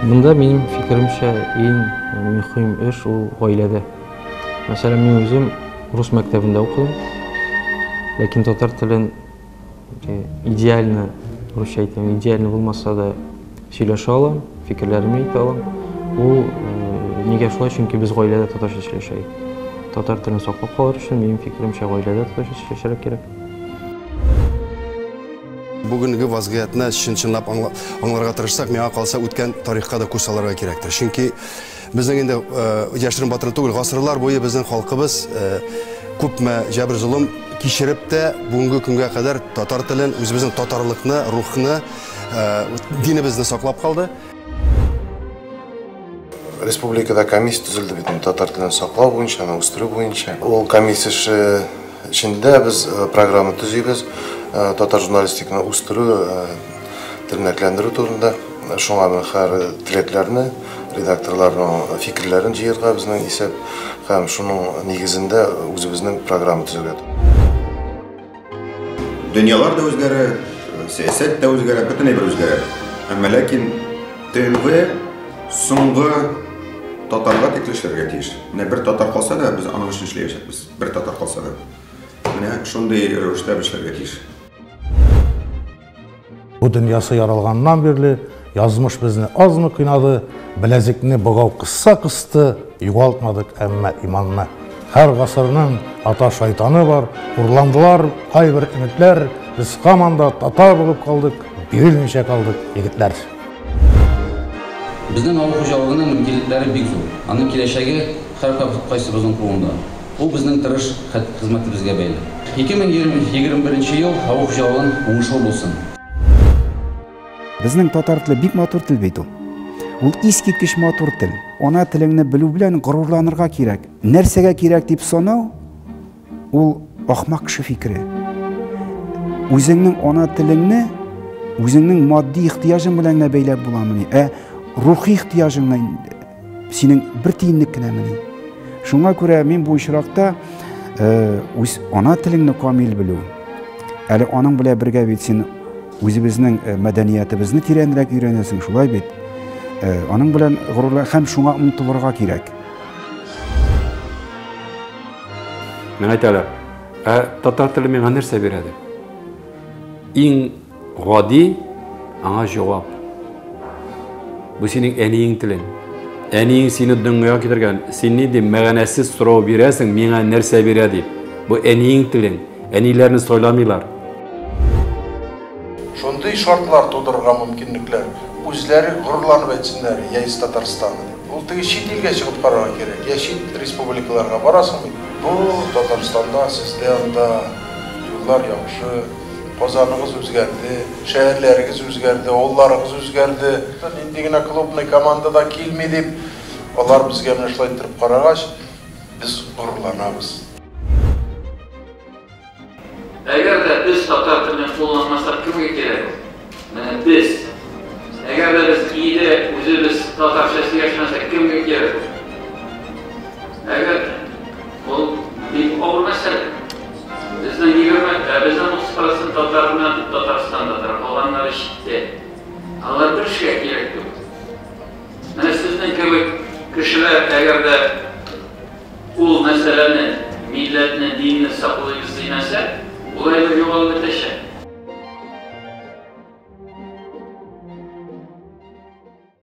Bunda benim fikrimce en mühim iş o ailede. Mesela ben özüm Rus mektebinde okudum. Lakin tatar tilin idealini, Rusça aytayım, idealini bulmasa da söyleşe alam, fikirlerimi ayta alam. O nega şulay? Çünkü biz ailede tatarcha söyleşeyiz. Tatar tilini saklap kalır için benim fikrimce ailede tatarcha söyleşerek gerek. Bugünkü vaziyetine çınçınlap anlarga tırışsak, mega kalsa ötken tarihka da көз саларга керектир. Çünkü bizning endi yaşırın batırı түгел, гасырлар boyu bizning halkımız köpme jabr zulüm kişirip de bugünkü günge kadar tatar tilin, özümüzün tatarlıkını, ruhunu, dinimizni saklap kaldı. Республикада комиссия түзілді бетін татар тілін сақлау бойынша, өстіру бойынша. Ол комиссия ішінде біз программа түзейбіз. Татар журналистиканы өстіру, тілмәкләндіру турында. Шоңа мен әр тіреклеріні, редакторларының фикірлерін жиырға біздің есеп, һәм шуның негізінде өзіміздің программа түзіледі. Dünyalar da özgərir, siyaset de özgərir, bütün bir özgərir. Ama lakin TV soңғы Tatarlar teklişlerge tiyir. Ne bir Tatar kalsa da biz anı için işleyeceğiz. Bir Tatar kalsa da. Ne şunday rüşte işlerge tiyir. Bu dünyası yaralğandan birli yazmış bizni az mı kıynadı, bilezikini buğav kıssa kıstı, yuvaltmadık emme imanına. Her gasırının ata şeytanı var, urlandılar ay bir ümitler, biz kamanda Tatar bulup kaldık, birilmişe kaldık yigitler. Bizden avul hocaliginin mümkünlikleri büyük zor. Anın kileşegi her qaysı bizden kurumda. Bu bizden tırış hizmeti bizge beyli. 2021 yıl avul hocaliginin oңышыл olsun. Bizning tatar tili bik matur til beyt ol. Ул искиткеч матур тил. Ана тилеңне белү белән горурланырга кирәк. Нәрсәгә кирәк дип санау, ул ахмак кеше фикре. Үзеңнең ана тилеңне үзеңнең матди ихтияҗың белән бәйләп буламыни? Ruhi ihtiyacınla senin bir tiyinlik kınamını. Şuna göre ben bu işrakta ana tilini kamil biliyorum. Yani onun bile birge bitsin, özümüzün medeniyetimizni tirendirek öğrenesin, şulay bit. Onun bile gururlar hem şuna umutulurga gerek. Ben aytalar, Tatar tili men nerse beradi? En g'odiy ana javob. Bu senin en iyi tilin. En iyi seni dünyaya getirgen, seni de mağanasız soru verirsin, mena nerse veradi. Bu en iyi tilin. En iyilerini söylemeyler. Şunday şartlar tudurga mümkünlikler. Özleri gururlanıp etsinler, ya Tatarstan'ı. Ул тиги чит элге чыгып карарга керек. Я чит республикаларга барасың. Bu Tatarstanda, sizde anda yıllar yaxşı. Kazanınız özgerdi, şehirleriniz özgerdi, oğullarınız özgerdi. Indigine klubni komandada kilmedip, onlar bizge meşlaytırıp karagaç, biz gururlanabız. Eğer de biz Tatar tilini kullanmasak kimge gerek? Biz. Eğer de biz iyide özümüz Tatarçası yaşamasak kimge gerek? Eğer bu bir ağır mesele. Bizden 30% Tatar'dan Tatarstan'dadır. Olanlar işitti. Onlar bir şeye gerek yok. Yani sizden gibi kişiler eğer de o meselenin, milletini, dinini saklayıp izlemezse, olaylar yol alıp öteşe.